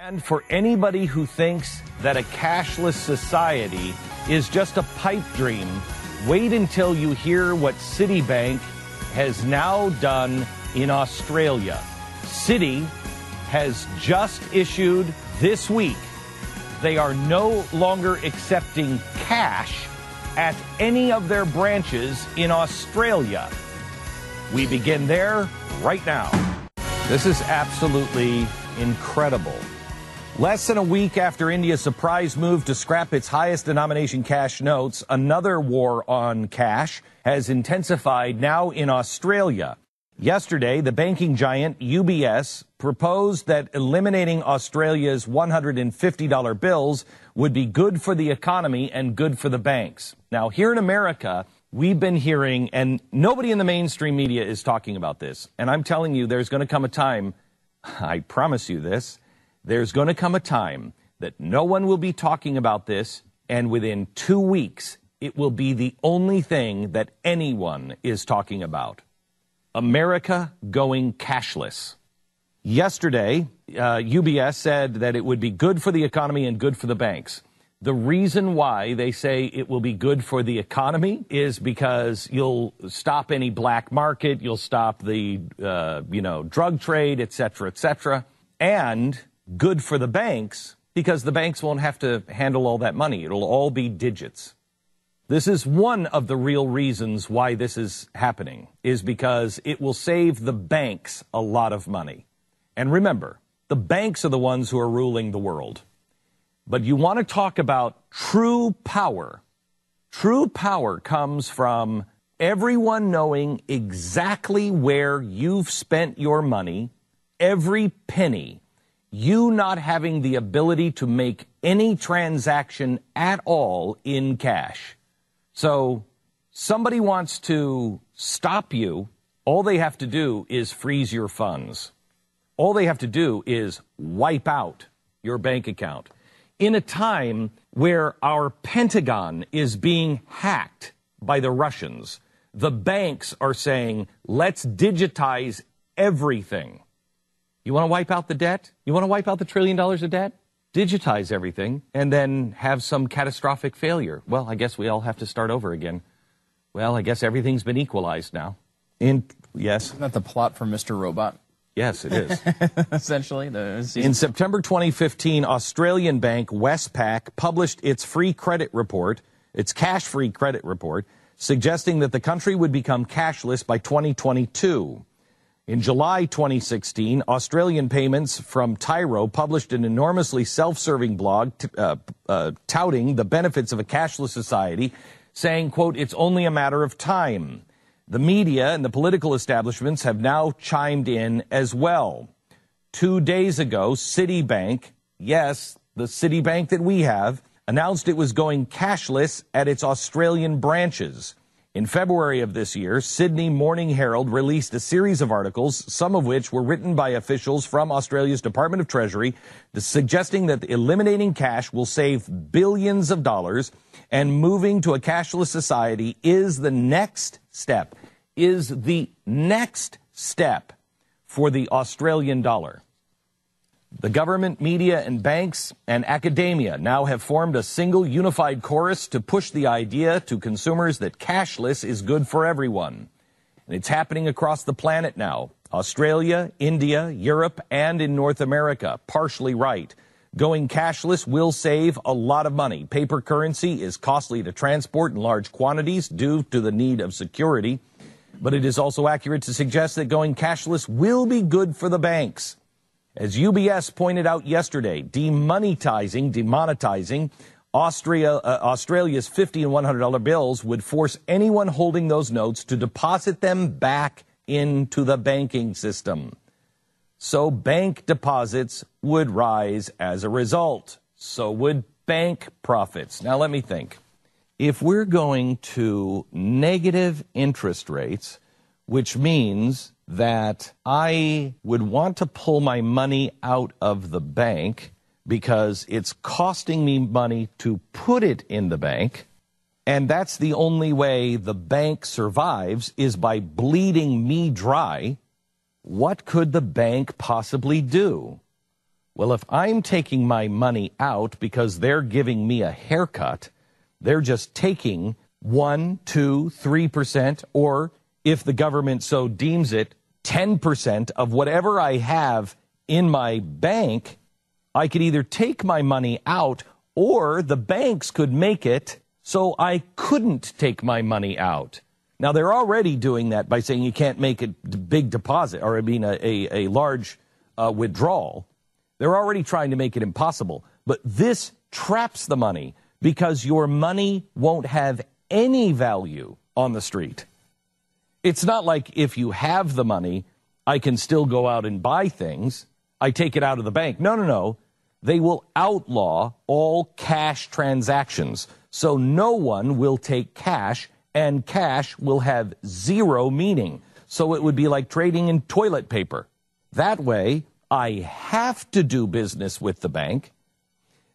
And for anybody who thinks that a cashless society is just a pipe dream, wait until you hear what Citibank has now done in Australia. Citi has just issued this week. They are no longer accepting cash at any of their branches in Australia. We begin there right now. This is absolutely incredible. Less than a week after India's surprise move to scrap its highest denomination cash notes, another war on cash has intensified now in Australia. Yesterday, the banking giant UBS proposed that eliminating Australia's $150 bills would be good for the economy and good for the banks. Now, here in America, we've been hearing, and nobody in the mainstream media is talking about this, and I'm telling you, there's going to come a time, I promise you this, there's going to come a time that no one will be talking about this, and within 2 weeks, it will be the only thing that anyone is talking about. America going cashless. Yesterday, UBS said that it would be good for the economy and good for the banks. The reason why they say it will be good for the economy is because you'll stop any black market, you'll stop the, drug trade, et cetera, and good for the banks because the banks won't have to handle all that money. It'll all be digits. This is one of the real reasons why this is happening, is because it will save the banks a lot of money. And remember, the banks are the ones who are ruling the world. But you want to talk about true power. True power comes from everyone knowing exactly where you've spent your money, every penny, you not having the ability to make any transaction at all in cash. So somebody wants to stop you, all they have to do is freeze your funds. All they have to do is wipe out your bank account. In a time where our Pentagon is being hacked by the Russians, the banks are saying, let's digitize everything. You want to wipe out the debt? You want to wipe out the $1 trillion of debt? Digitize everything and then have some catastrophic failure. Well, I guess we all have to start over again. Well, I guess everything's been equalized now. Yes? Isn't that the plot for Mr. Robot? Yes, it is. Essentially. In September 2015, Australian bank Westpac published its free credit report, its cash-free credit report, suggesting that the country would become cashless by 2022. In July 2016, Australian Payments from Tyro published an enormously self-serving blog touting the benefits of a cashless society, saying, quote, it's only a matter of time. The media and the political establishments have now chimed in as well. 2 days ago, Citibank, yes, the Citibank that we have, announced it was going cashless at its Australian branches. In February of this year, Sydney Morning Herald released a series of articles, some of which were written by officials from Australia's Department of Treasury, suggesting that eliminating cash will save billions of dollars and moving to a cashless society is the next step for the Australian dollar. The government, media, and banks and academia now have formed a single unified chorus to push the idea to consumers that cashless is good for everyone. And it's happening across the planet now. Australia, India, Europe, and in North America, partially right. Going cashless will save a lot of money. Paper currency is costly to transport in large quantities due to the need of security. But it is also accurate to suggest that going cashless will be good for the banks. As UBS pointed out yesterday, demonetizing Australia's $50 and $100 bills would force anyone holding those notes to deposit them back into the banking system. So bank deposits would rise as a result. So would bank profits. Now let me think. If we're going to negative interest rates, which means that I would want to pull my money out of the bank because it's costing me money to put it in the bank, and that's the only way the bank survives is by bleeding me dry, what could the bank possibly do? Well, if I'm taking my money out because they're giving me a haircut, they're just taking 1, 2, 3%, or if the government so deems it, 10% of whatever I have in my bank, I could either take my money out or the banks could make it so I couldn't take my money out. Now, they're already doing that by saying you can't make a big deposit, or a large withdrawal. They're already trying to make it impossible. But this traps the money because your money won't have any value on the street. It's not like if you have the money, I can still go out and buy things. I take it out of the bank. No. They will outlaw all cash transactions. So no one will take cash, and cash will have zero meaning. So it would be like trading in toilet paper. That way, I have to do business with the bank.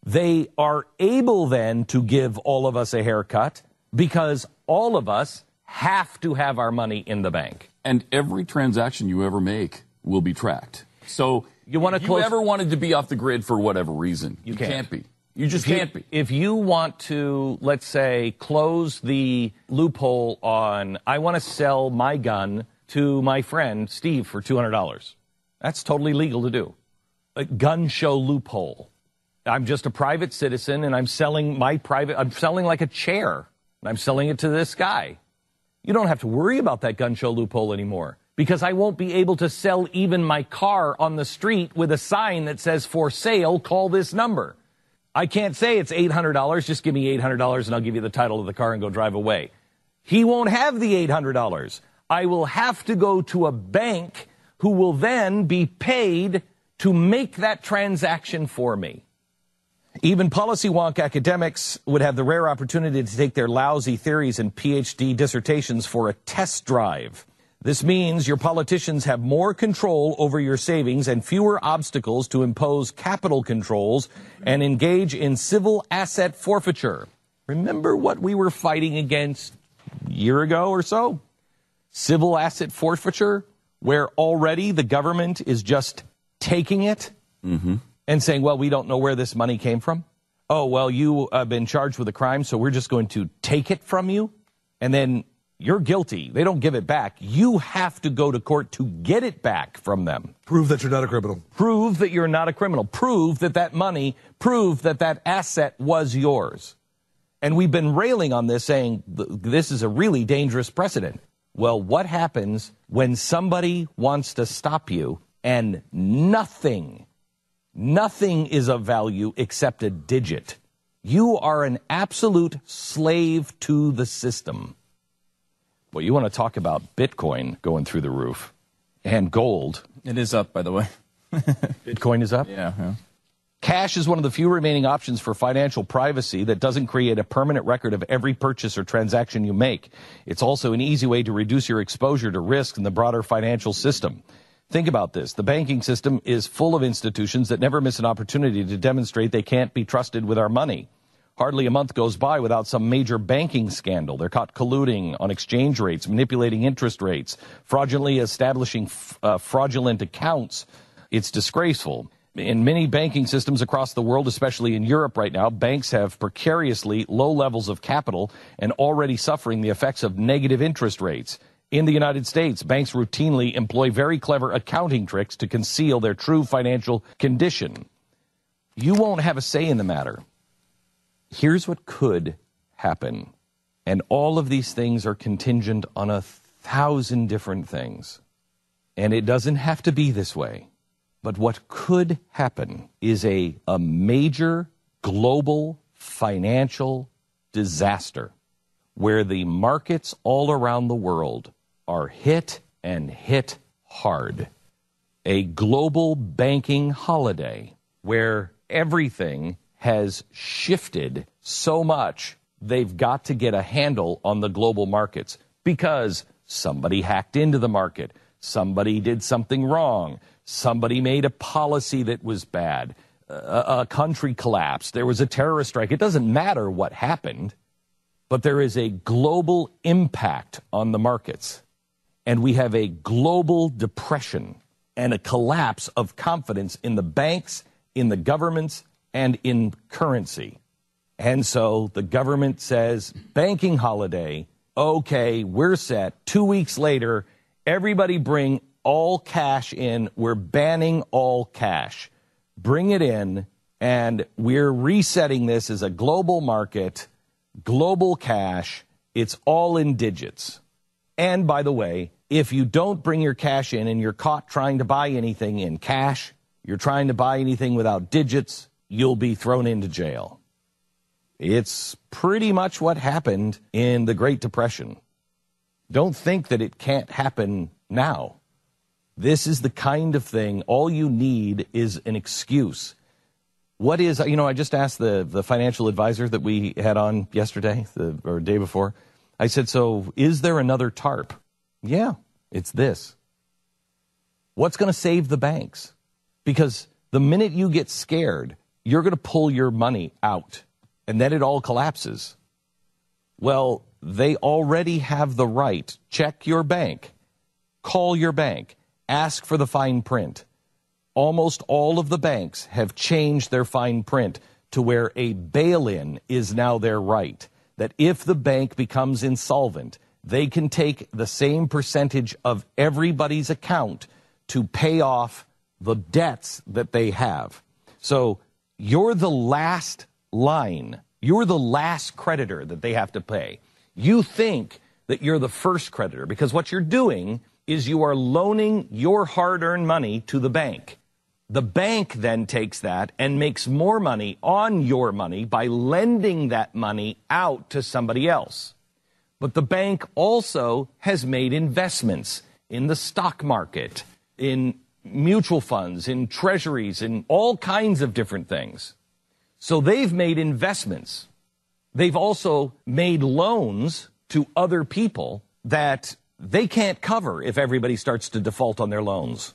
They are able then to give all of us a haircut because all of us have to have our money in the bank. And every transaction you ever make will be tracked. So you want to if you ever wanted to be off the grid for whatever reason, you can't be. You just can't be. If you want to, let's say, close the loophole on, I want to sell my gun to my friend Steve for $200. That's totally legal to do. A gun show loophole. I'm just a private citizen and I'm selling like a chair. And I'm selling it to this guy. You don't have to worry about that gun show loophole anymore because I won't be able to sell even my car on the street with a sign that says for sale, call this number. I can't say it's $800, just give me $800 and I'll give you the title of the car and go drive away. He won't have the $800. I will have to go to a bank who will then be paid to make that transaction for me. Even policy wonk academics would have the rare opportunity to take their lousy theories and PhD dissertations for a test drive. This means your politicians have more control over your savings and fewer obstacles to impose capital controls and engage in civil asset forfeiture. Remember what we were fighting against a year ago or so? Civil asset forfeiture, where already the government is just taking it and saying, well, we don't know where this money came from. Oh, well, you have been charged with a crime, so we're just going to take it from you. And then you're guilty. They don't give it back. You have to go to court to get it back from them. Prove that you're not a criminal. Prove that you're not a criminal. Prove that that money, prove that that asset was yours. And we've been railing on this, saying this is a really dangerous precedent. Well, what happens when somebody wants to stop you and nothing is of value except a digit? You are an absolute slave to the system. Well, you want to talk about Bitcoin going through the roof and gold. It is up, by the way. Bitcoin is up? Yeah. Cash is one of the few remaining options for financial privacy that doesn't create a permanent record of every purchase or transaction you make. It's also an easy way to reduce your exposure to risk in the broader financial system. Think about this. The banking system is full of institutions that never miss an opportunity to demonstrate they can't be trusted with our money. Hardly a month goes by without some major banking scandal. They're caught colluding on exchange rates, manipulating interest rates, fraudulently establishing fraudulent accounts. It's disgraceful. In many banking systems across the world, especially in Europe right now, banks have precariously low levels of capital and already suffering the effects of negative interest rates. In the United States, banks routinely employ very clever accounting tricks to conceal their true financial condition. You won't have a say in the matter. Here's what could happen. And all of these things are contingent on 1,000 different things. And it doesn't have to be this way. But what could happen is a major global financial disaster where the markets all around the world are hit and hit hard. A global banking holiday where everything has shifted so much they've got to get a handle on the global markets because somebody hacked into the market, somebody did something wrong, somebody made a policy that was bad, a country collapsed, there was a terrorist strike. It doesn't matter what happened, but there is a global impact on the markets. And we have a global depression and a collapse of confidence in the banks in the governments and in currency. And so the government says, banking holiday, okay, we're set. 2 weeks later, everybody bring all cash in. We're banning all cash. Bring it in, and we're resetting this as a global market, global cash. It's all in digits. And by the way, if you don't bring your cash in and you're caught trying to buy anything in cash, you're trying to buy anything without digits, you'll be thrown into jail. It's pretty much what happened in the Great Depression. Don't think that it can't happen now. This is the kind of thing, all you need is an excuse. What is, I just asked the financial advisor that we had on yesterday, or day before. I said, so is there another TARP? Yeah, it's this. What's going to save the banks? Because the minute you get scared, you're going to pull your money out, and then it all collapses. Well, they already have the right. Check your bank. Call your bank. Ask for the fine print. Almost all of the banks have changed their fine print to where a bail-in is now their right. That if the bank becomes insolvent, they can take the same percentage of everybody's account to pay off the debts that they have. So you're the last line. You're the last creditor that they have to pay. You think that you're the first creditor because what you're doing is you are loaning your hard-earned money to the bank. The bank then takes that and makes more money on your money by lending that money out to somebody else. But the bank also has made investments in the stock market, in mutual funds, in treasuries, in all kinds of different things. So they've made investments. They've also made loans to other people that they can't cover if everybody starts to default on their loans.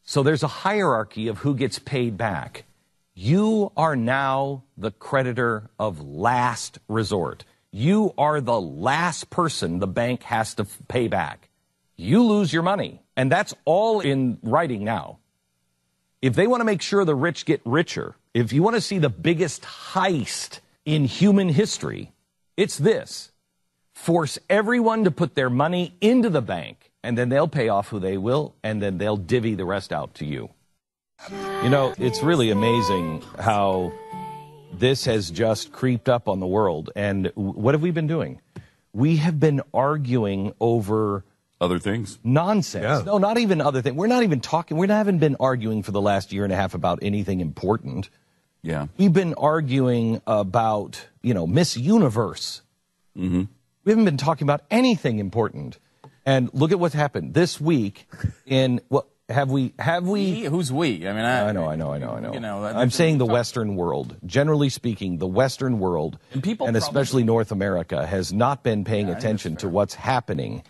So there's a hierarchy of who gets paid back. You are now the creditor of last resort. You are the last person the bank has to pay back. You lose your money. And that's all in writing now. If they want to make sure the rich get richer, if you want to see the biggest heist in human history, it's this. Force everyone to put their money into the bank, and then they'll pay off who they will, and then they'll divvy the rest out to you. It's really amazing how this has just creeped up on the world. And what have we been doing? We have been arguing over other things. Nonsense. Yeah. No, not even other things. We're not even talking. We haven't been arguing for the last year and a half about anything important. Yeah. We've been arguing about, Miss Universe. Mm-hmm. We haven't been talking about anything important. And look at what's happened this week have we? Who's we? I mean, I know. I'm saying the Western world. Generally speaking, the Western world, and especially North America, has not been paying attention to what's happening.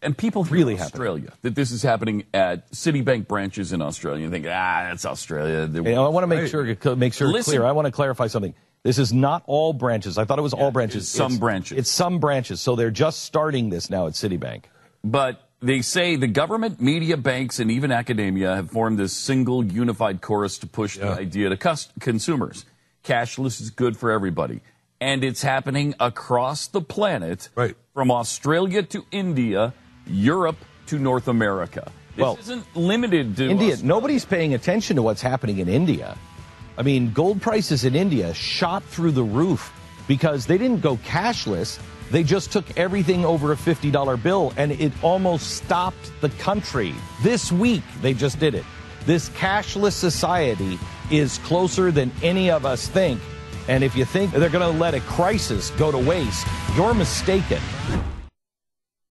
And people really in Australia, that this is happening at Citibank branches in Australia, and think, that's Australia. I want to make sure it's clear. I want to clarify something. This is not all branches. I thought it was all branches. Some branches. It's some branches. So they're just starting this now at Citibank. But they say the government, media, banks, and even academia have formed this single unified chorus to push the idea to consumers. Cashless is good for everybody. And it's happening across the planet, from Australia to India, Europe to North America. This isn't limited to India. Australia. Nobody's paying attention to what's happening in India. I mean, gold prices in India shot through the roof because they didn't go cashless. They just took everything over a $50 bill, and it almost stopped the country. This week, they just did it. This cashless society is closer than any of us think. And if you think they're going to let a crisis go to waste, you're mistaken.